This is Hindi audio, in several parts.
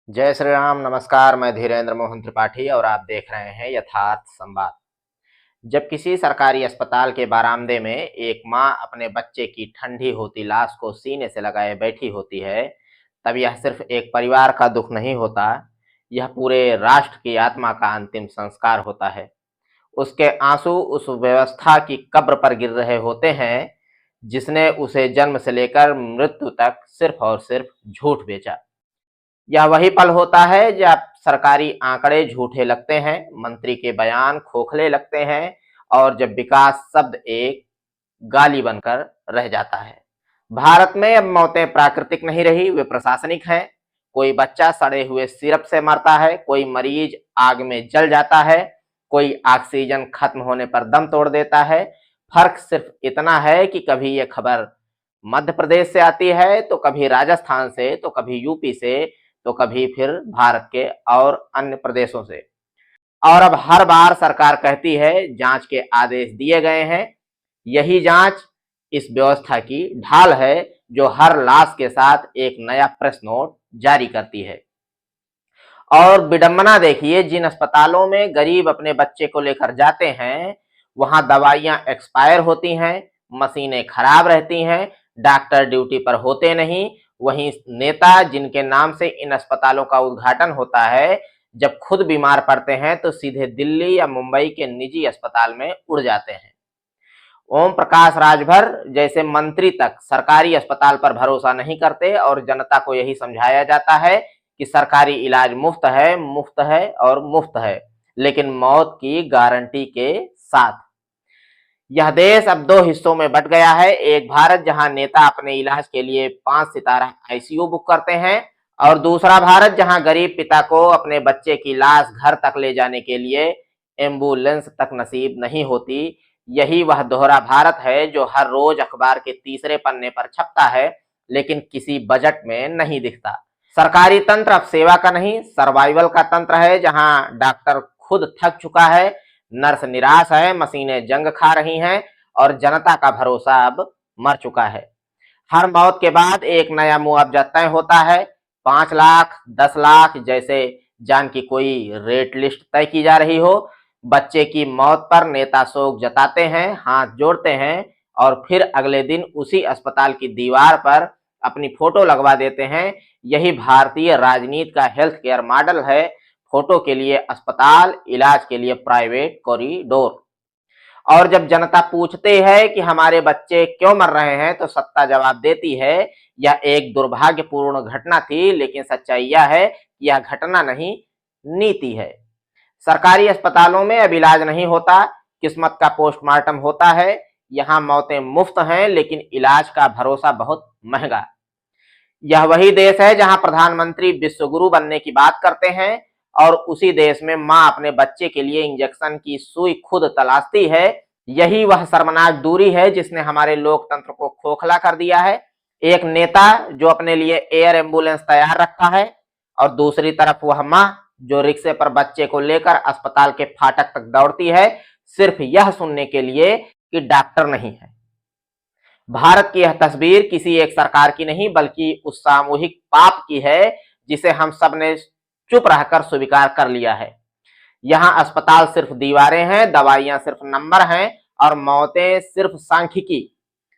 जय श्री राम। नमस्कार, मैं धीरेन्द्र मोहन त्रिपाठी और आप देख रहे हैं यथार्थ संवाद। जब किसी सरकारी अस्पताल के बरामदे में एक मां अपने बच्चे की ठंडी होती लाश को सीने से लगाए बैठी होती है, तब यह सिर्फ एक परिवार का दुख नहीं होता, यह पूरे राष्ट्र की आत्मा का अंतिम संस्कार होता है। उसके आंसू उस व्यवस्था की कब्र पर गिर रहे होते हैं जिसने उसे जन्म से लेकर मृत्यु तक सिर्फ और सिर्फ झूठ बेचा। यह वही पल होता है जब सरकारी आंकड़े झूठे लगते हैं, मंत्री के बयान खोखले लगते हैं और जब विकास शब्द एक गाली बनकर रह जाता है। भारत में अब मौतें प्राकृतिक नहीं रही, वे प्रशासनिक हैं। कोई बच्चा सड़े हुए सिरप से मरता है, कोई मरीज आग में जल जाता है, कोई ऑक्सीजन खत्म होने पर दम तोड़ देता है। फर्क सिर्फ इतना है कि कभी ये खबर मध्य प्रदेश से आती है, तो कभी राजस्थान से, तो कभी यूपी से, तो कभी फिर भारत के और अन्य प्रदेशों से। और अब हर बार सरकार कहती है जांच के आदेश दिए गए हैं। यही जांच इस व्यवस्था की ढाल है जो हर लाश के साथ एक नया प्रेस नोट जारी करती है। और विडंबना देखिए, जिन अस्पतालों में गरीब अपने बच्चे को लेकर जाते हैं वहां दवाइयां एक्सपायर होती हैं, मशीनें खराब रहती हैं, डॉक्टर ड्यूटी पर होते नहीं। वहीं नेता जिनके नाम से इन अस्पतालों का उद्घाटन होता है, जब खुद बीमार पड़ते हैं तो सीधे दिल्ली या मुंबई के निजी अस्पताल में उड़ जाते हैं। ओम प्रकाश राजभर जैसे मंत्री तक सरकारी अस्पताल पर भरोसा नहीं करते और जनता को यही समझाया जाता है कि सरकारी इलाज मुफ्त है और मुफ्त है, लेकिन मौत की गारंटी के साथ। यह देश अब दो हिस्सों में बंट गया है। एक भारत जहां नेता अपने इलाज के लिए 5 सितारा आईसीयू बुक करते हैं, और दूसरा भारत जहां गरीब पिता को अपने बच्चे की लाश घर तक ले जाने के लिए एम्बुलेंस तक नसीब नहीं होती। यही वह दोहरा भारत है जो हर रोज अखबार के तीसरे पन्ने पर छपता है, लेकिन किसी बजट में नहीं दिखता। सरकारी तंत्र अब सेवा का नहीं, सर्वाइवल का तंत्र है, जहां डॉक्टर खुद थक चुका है, नर्स निराश है, मशीनें जंग खा रही हैं और जनता का भरोसा अब मर चुका है। हर मौत के बाद एक नया मुआवजा तय होता है। 5 लाख, 10 लाख जैसे जान की कोई रेट लिस्ट तय की जा रही हो। बच्चे की मौत पर नेता शोक जताते हैं, हाथ जोड़ते हैं और फिर अगले दिन उसी अस्पताल की दीवार पर अपनी फोटो लगवा देते हैं। यही भारतीय राजनीति का हेल्थ केयर मॉडल है। फोटो के लिए अस्पताल, इलाज के लिए प्राइवेट कॉरिडोर। और जब जनता पूछते हैं कि हमारे बच्चे क्यों मर रहे हैं, तो सत्ता जवाब देती है यह एक दुर्भाग्यपूर्ण घटना थी, लेकिन सच्चाई यह है कि यह घटना नहीं, नीति है। सरकारी अस्पतालों में अब इलाज नहीं होता, किस्मत का पोस्टमार्टम होता है। यहाँ मौतें मुफ्त हैं, लेकिन इलाज का भरोसा बहुत महंगा। यह वही देश है जहां प्रधानमंत्री विश्वगुरु बनने की बात करते हैं और उसी देश में मां अपने बच्चे के लिए इंजेक्शन की सुई खुद तलाशती है। यही वह शर्मनाक दूरी है जिसने हमारे लोकतंत्र को खोखला कर दिया है। एक नेता जो अपने लिए एयर एम्बुलेंस तैयार रखता है और दूसरी तरफ वह मां जो रिक्शे पर बच्चे को लेकर अस्पताल के फाटक तक दौड़ती है, सिर्फ यह सुनने के लिए कि डॉक्टर नहीं है। भारत की यह तस्वीर किसी एक सरकार की नहीं, बल्कि उस सामूहिक पाप की है जिसे हम सब ने चुप रहकर स्वीकार कर लिया है। यहाँ अस्पताल सिर्फ दीवारें हैं, दवाइयां सिर्फ नंबर हैं और मौतें सिर्फ सांख्यिकी।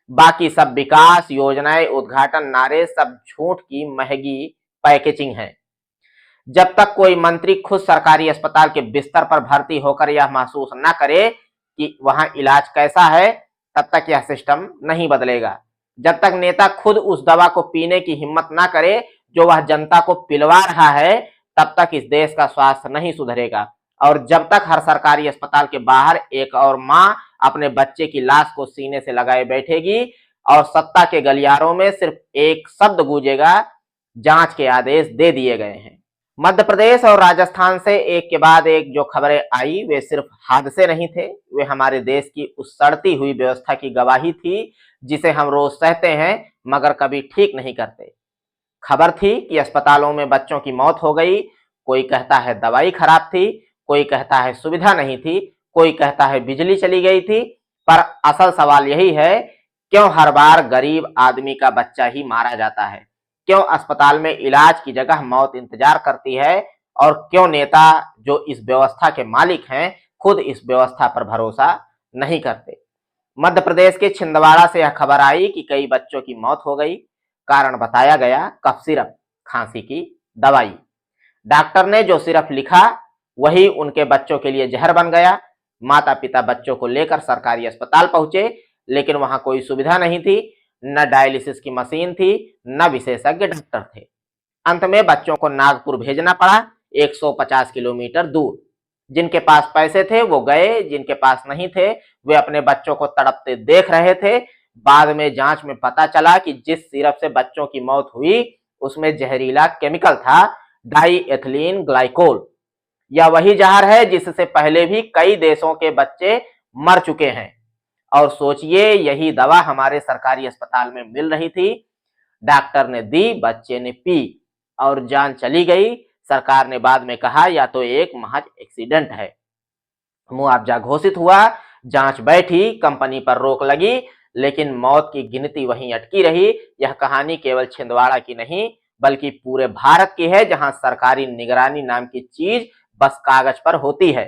बाकी सब विकास योजनाएं, उद्घाटन, नारे सब झूठ की महंगी पैकेजिंग है। जब तक कोई मंत्री खुद सरकारी अस्पताल के बिस्तर पर भर्ती होकर यह महसूस न करे कि वहां इलाज कैसा है, तब तक यह सिस्टम नहीं बदलेगा। जब तक नेता खुद उस दवा को पीने की हिम्मत ना करे जो वह जनता को पिलवा रहा है, तब तक इस देश का स्वास्थ्य नहीं सुधरेगा। और जब तक हर सरकारी अस्पताल के बाहर एक और मां अपने बच्चे की लाश को सीने से लगाए बैठेगी और सत्ता के गलियारों में सिर्फ एक शब्द गूंजेगा, जांच के आदेश दे दिए गए हैं। मध्य प्रदेश और राजस्थान से एक के बाद एक जो खबरें आई, वे सिर्फ हादसे नहीं थे, वे हमारे देश की उस सड़ती हुई व्यवस्था की गवाही थी जिसे हम रोज सहते हैं मगर कभी ठीक नहीं करते। खबर थी कि अस्पतालों में बच्चों की मौत हो गई। कोई कहता है दवाई खराब थी, कोई कहता है सुविधा नहीं थी, कोई कहता है बिजली चली गई थी। पर असल सवाल यही है, क्यों हर बार गरीब आदमी का बच्चा ही मारा जाता है? क्यों अस्पताल में इलाज की जगह मौत इंतजार करती है और क्यों नेता जो इस व्यवस्था के मालिक हैं खुद इस व्यवस्था पर भरोसा नहीं करते। मध्य प्रदेश के छिंदवाड़ा से यह खबर आई कि कई बच्चों की मौत हो गई। कारण बताया गया कफ सिरप, खांसी की दवाई। डॉक्टर ने जो सिर्फ लिखा वही उनके बच्चों के लिए जहर बन गया। माता पिता बच्चों को लेकर सरकारी अस्पताल पहुंचे, लेकिन वहां कोई सुविधा नहीं थी, न डायलिसिस की मशीन थी, न विशेषज्ञ डॉक्टर थे। अंत में बच्चों को नागपुर भेजना पड़ा, 150 किलोमीटर दूर। जिनके पास पैसे थे वो गए, जिनके पास नहीं थे वे अपने बच्चों को तड़पते देख रहे थे। बाद में जांच में पता चला कि जिस सिरप से बच्चों की मौत हुई उसमें जहरीला केमिकल था, डाई एथिलीन ग्लाइकोल। यह वही जहर है जिससे पहले भी कई देशों के बच्चे मर चुके हैं। और सोचिए, यही दवा हमारे सरकारी अस्पताल में मिल रही थी। डॉक्टर ने दी, बच्चे ने पी और जान चली गई। सरकार ने बाद में कहा या तो एक महज एक्सीडेंट है। मुआवजा घोषित हुआ, जांच बैठी, कंपनी पर रोक लगी, लेकिन मौत की गिनती वहीं अटकी रही। यह कहानी केवल छिंदवाड़ा की नहीं बल्कि पूरे भारत की है, जहां सरकारी निगरानी नाम की चीज बस कागज पर होती है।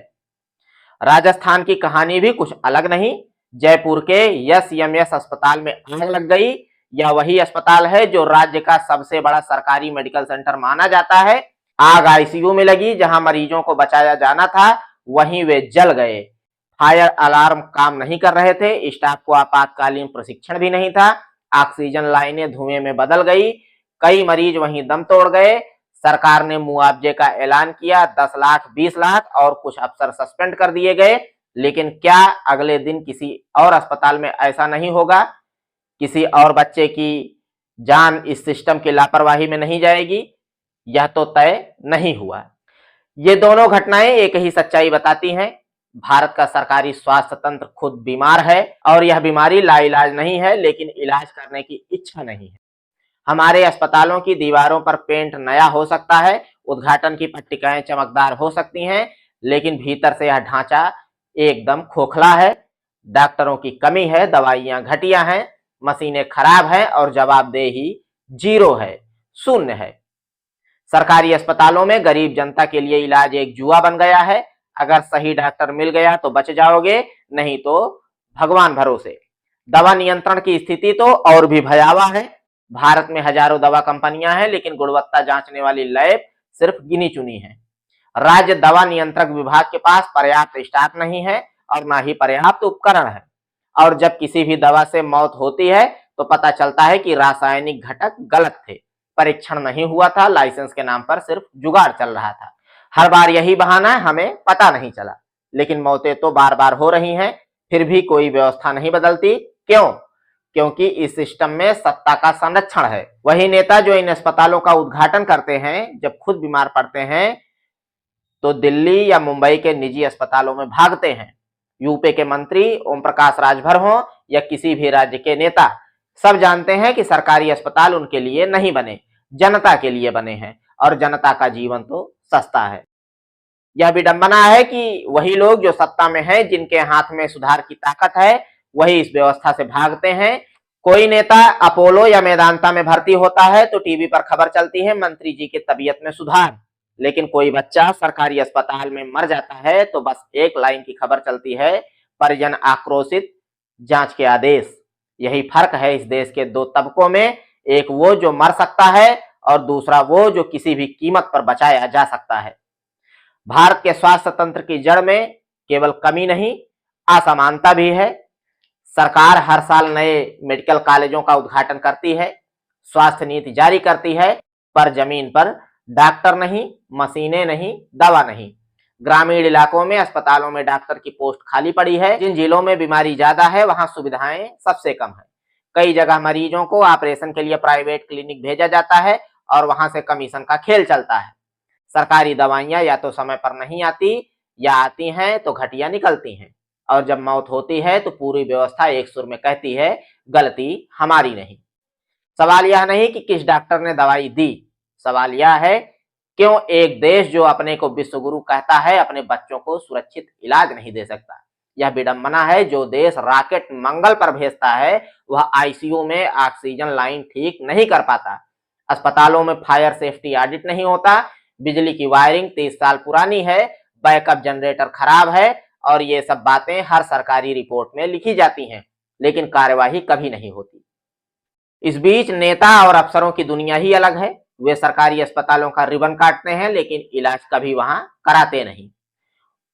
राजस्थान की कहानी भी कुछ अलग नहीं। जयपुर के एसएमएस अस्पताल में आग लग गई। यह वही अस्पताल है जो राज्य का सबसे बड़ा सरकारी मेडिकल सेंटर माना जाता है। आग आईसीयू में लगी, जहां मरीजों को बचाया जाना था वहीं वे जल गए। फायर अलार्म काम नहीं कर रहे थे, स्टाफ को आपातकालीन प्रशिक्षण भी नहीं था। ऑक्सीजन लाइनें धुएं में बदल गई, कई मरीज वहीं दम तोड़ गए। सरकार ने मुआवजे का ऐलान किया, 10 लाख, 20 लाख और कुछ अफसर सस्पेंड कर दिए गए। लेकिन क्या अगले दिन किसी और अस्पताल में ऐसा नहीं होगा? किसी और बच्चे की जान इस सिस्टम की लापरवाही में नहीं जाएगी? यह तो तय नहीं हुआ। ये दोनों घटनाएं एक ही सच्चाई बताती हैं। भारत का सरकारी स्वास्थ्य तंत्र खुद बीमार है और यह बीमारी लाइलाज नहीं है, लेकिन इलाज करने की इच्छा नहीं है। हमारे अस्पतालों की दीवारों पर पेंट नया हो सकता है, उद्घाटन की पट्टिकाएं चमकदार हो सकती हैं, लेकिन भीतर से यह ढांचा एकदम खोखला है। डॉक्टरों की कमी है, दवाइयां घटिया हैं, मशीनें खराब हैं और जवाबदेही जीरो है, शून्य है। सरकारी अस्पतालों में गरीब जनता के लिए इलाज एक जुआ बन गया है। अगर सही डॉक्टर मिल गया तो बच जाओगे, नहीं तो भगवान भरोसे। दवा नियंत्रण की स्थिति तो और भी भयावह है। भारत में हजारों दवा कंपनियां हैं, लेकिन गुणवत्ता जांचने वाली लैब सिर्फ गिनी चुनी है। राज्य दवा नियंत्रक विभाग के पास पर्याप्त स्टाफ नहीं है और ना ही पर्याप्त उपकरण है। और जब किसी भी दवा से मौत होती है तो पता चलता है कि रासायनिक घटक गलत थे, परीक्षण नहीं हुआ था, लाइसेंस के नाम पर सिर्फ जुगाड़ चल रहा था। हर बार यही बहाना है, हमें पता नहीं चला। लेकिन मौतें तो बार बार हो रही हैं, फिर भी कोई व्यवस्था नहीं बदलती। क्यों? क्योंकि इस सिस्टम में सत्ता का संरक्षण है। वही नेता जो इन अस्पतालों का उद्घाटन करते हैं, जब खुद बीमार पड़ते हैं तो दिल्ली या मुंबई के निजी अस्पतालों में भागते हैं। यूपी के मंत्री ओम प्रकाश राजभर हों या किसी भी राज्य के नेता, सब जानते हैं कि सरकारी अस्पताल उनके लिए नहीं बने, जनता के लिए बने हैं और जनता का जीवन तो सस्ता है। यह विडंबना है कि वही लोग जो सत्ता में हैं, जिनके हाथ में सुधार की ताकत है, वही इस व्यवस्था से भागते हैं। कोई नेता अपोलो या मेदांता में भर्ती होता है तो टीवी पर खबर चलती है, मंत्री जी की तबीयत में सुधार। लेकिन कोई बच्चा सरकारी अस्पताल में मर जाता है तो बस एक लाइन की खबर चलती है, परिजन आक्रोशित, जांच के आदेश। यही फर्क है इस देश के दो तबकों में, एक वो जो मर सकता है और दूसरा वो जो किसी भी कीमत पर बचाया जा सकता है। भारत के स्वास्थ्य तंत्र की जड़ में केवल कमी नहीं, असमानता भी है। सरकार हर साल नए मेडिकल कॉलेजों का उद्घाटन करती है, स्वास्थ्य नीति जारी करती है, पर जमीन पर डॉक्टर नहीं, मशीनें नहीं, दवा नहीं। ग्रामीण इलाकों में अस्पतालों में डॉक्टर की पोस्ट खाली पड़ी है। जिन जिलों में बीमारी ज्यादा है वहां सुविधाएं सबसे कम है। कई जगह मरीजों को ऑपरेशन के लिए प्राइवेट क्लिनिक भेजा जाता है और वहां से कमीशन का खेल चलता है। सरकारी दवाइयां या तो समय पर नहीं आती या आती हैं तो घटिया निकलती हैं, और जब मौत होती है तो पूरी व्यवस्था एक सुर में कहती है गलती हमारी नहीं। सवाल यह नहीं कि किस डॉक्टर ने दवाई दी, सवाल यह है क्यों एक देश जो अपने को विश्व गुरु कहता है अपने बच्चों को सुरक्षित इलाज नहीं दे सकता। यह विडंबना है, जो देश रॉकेट मंगल पर भेजता है वह आईसीयू में ऑक्सीजन लाइन ठीक नहीं कर पाता। अस्पतालों में फायर सेफ्टी ऑडिट नहीं होता, बिजली की वायरिंग 30 साल पुरानी है, बैकअप जनरेटर खराब है और ये सब बातें हर सरकारी रिपोर्ट में लिखी जाती हैं, लेकिन कार्यवाही कभी नहीं होती। इस बीच नेता और अफसरों की दुनिया ही अलग है। वे सरकारी अस्पतालों का रिबन काटते हैं, लेकिन इलाज कभी वहां कराते नहीं।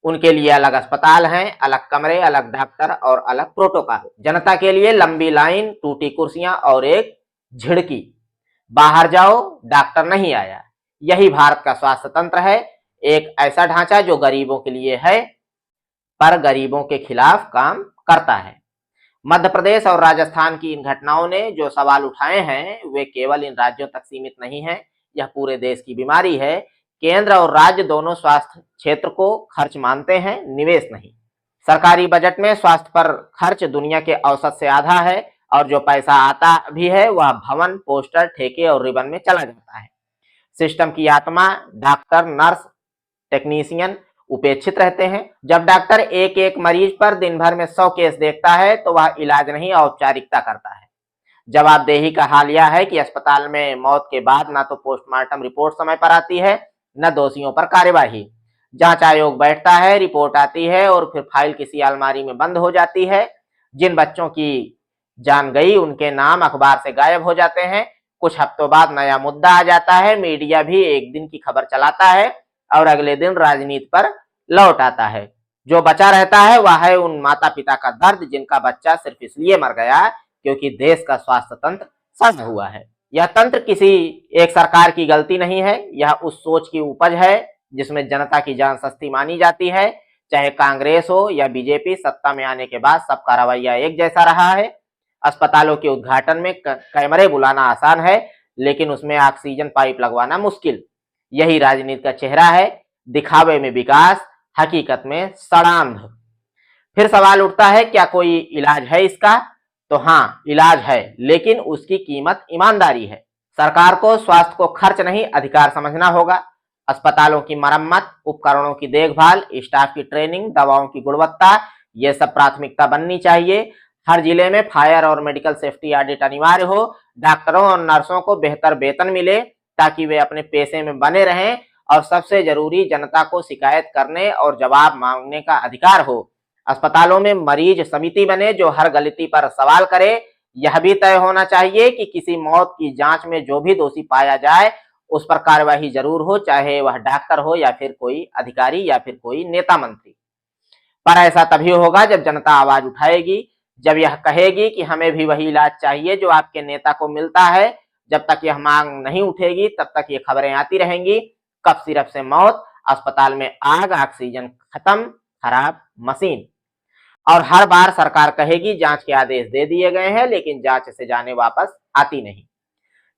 उनके लिए अलग अस्पताल हैं, अलग कमरे, अलग डॉक्टर और अलग प्रोटोकॉल। जनता के लिए लंबी लाइन, टूटी कुर्सियां और एक झिड़की। बाहर जाओ, डॉक्टर नहीं आया। यही भारत का स्वास्थ्य तंत्र है, एक ऐसा ढांचा जो गरीबों के लिए है पर गरीबों के खिलाफ काम करता है। मध्य प्रदेश और राजस्थान की इन घटनाओं ने जो सवाल उठाए हैं वे केवल इन राज्यों तक सीमित नहीं है, यह पूरे देश की बीमारी है। केंद्र और राज्य दोनों स्वास्थ्य क्षेत्र को खर्च मानते हैं, निवेश नहीं। सरकारी बजट में स्वास्थ्य पर खर्च दुनिया के औसत से आधा है और जो पैसा आता भी है वह भवन, पोस्टर, ठेके और रिबन में चला जाता है। सिस्टम की आत्मा, डॉक्टर, नर्स, टेक्नीशियन उपेक्षित रहते हैं। जब डॉक्टर एक एक मरीज पर दिन भर में 100 केस देखता है तो वह इलाज नहीं, औपचारिकता करता है। जवाबदेही का हाल यह है कि अस्पताल में मौत के बाद न तो पोस्टमार्टम रिपोर्ट समय पर आती है, न दोषियों पर कार्यवाही। जांच आयोग बैठता है, रिपोर्ट आती है और फिर फाइल किसी अलमारी में बंद हो जाती है। जिन बच्चों की जान गई उनके नाम अखबार से गायब हो जाते हैं। कुछ हफ्तों बाद नया मुद्दा आ जाता है, मीडिया भी एक दिन की खबर चलाता है और अगले दिन राजनीति पर लौट आता है। जो बचा रहता है वह है उन माता पिता का दर्द जिनका बच्चा सिर्फ इसलिए मर गया क्योंकि देश का स्वास्थ्य तंत्र सड़ हुआ है। यह तंत्र किसी एक सरकार की गलती नहीं है, यह उस सोच की उपज है जिसमें जनता की जान सस्ती मानी जाती है। चाहे कांग्रेस हो या बीजेपी, सत्ता में आने के बाद सबका रवैया एक जैसा रहा है। अस्पतालों के उद्घाटन में कैमरे बुलाना आसान है, लेकिन उसमें ऑक्सीजन पाइप लगवाना मुश्किल। यही राजनीति का चेहरा है, दिखावे में विकास, हकीकत में सड़ांध। फिर सवाल उठता है, क्या कोई इलाज है इसका? तो हाँ, इलाज है, लेकिन उसकी कीमत ईमानदारी है। सरकार को स्वास्थ्य को खर्च नहीं अधिकार समझना होगा। अस्पतालों की मरम्मत, उपकरणों की देखभाल, स्टाफ की ट्रेनिंग, दवाओं की गुणवत्ता, ये सब प्राथमिकता बननी चाहिए। हर जिले में फायर और मेडिकल सेफ्टी ऑडिट अनिवार्य हो। डॉक्टरों और नर्सों को बेहतर वेतन मिले ताकि वे अपने पेशे में बने रहें और सबसे जरूरी, जनता को शिकायत करने और जवाब मांगने का अधिकार हो। अस्पतालों में मरीज समिति बने जो हर गलती पर सवाल करे। यह भी तय होना चाहिए कि किसी मौत की जांच में जो भी दोषी पाया जाए उस पर कार्यवाही जरूर हो, चाहे वह डॉक्टर हो या फिर कोई अधिकारी या फिर कोई नेता मंत्री। पर ऐसा तभी होगा जब जनता आवाज उठाएगी, जब यह कहेगी कि हमें भी वही इलाज चाहिए जो आपके नेता को मिलता है। जब तक यह मांग नहीं उठेगी तब तक ये खबरें आती रहेंगी, कफ सिरप से मौत, अस्पताल में आग, ऑक्सीजन खत्म, खराब मशीन। और हर बार सरकार कहेगी जांच के आदेश दे दिए गए हैं, लेकिन जांच से जाने वापस आती नहीं।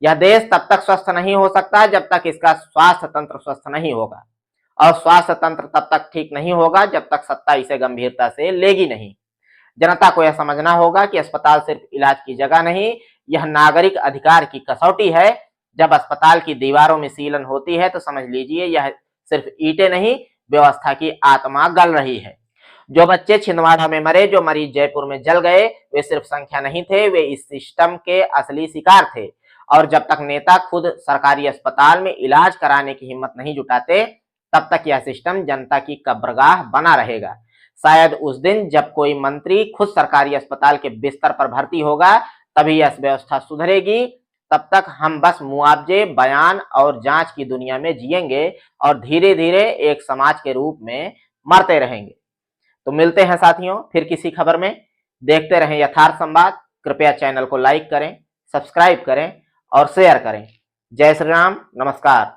यह देश तब तक स्वस्थ नहीं हो सकता जब तक इसका स्वास्थ्य तंत्र स्वस्थ नहीं होगा, और स्वास्थ्य तंत्र तब तक ठीक नहीं होगा जब तक सत्ता इसे गंभीरता से लेगी नहीं। जनता को यह समझना होगा कि अस्पताल सिर्फ इलाज की जगह नहीं, यह नागरिक अधिकार की कसौटी है। जब अस्पताल की दीवारों में सीलन होती है तो समझ लीजिए यह सिर्फ ईंटें नहीं, व्यवस्था की आत्मा गल रही है। जो बच्चे छिंदवाड़ा में मरे, जो मरीज जयपुर में जल गए, वे सिर्फ संख्या नहीं थे, वे इस सिस्टम के असली शिकार थे। और जब तक नेता खुद सरकारी अस्पताल में इलाज कराने की हिम्मत नहीं जुटाते तब तक यह सिस्टम जनता की कब्रगाह बना रहेगा। शायद उस दिन जब कोई मंत्री खुद सरकारी अस्पताल के बिस्तर पर भर्ती होगा तभी यह व्यवस्था सुधरेगी। तब तक हम बस मुआवजे, बयान और जांच की दुनिया में जिएंगे और धीरे धीरे एक समाज के रूप में मरते रहेंगे। तो मिलते हैं साथियों फिर किसी खबर में। देखते रहें यथार्थ संवाद। कृपया चैनल को लाइक करें, सब्सक्राइब करें और शेयर करें। जय श्री राम, नमस्कार।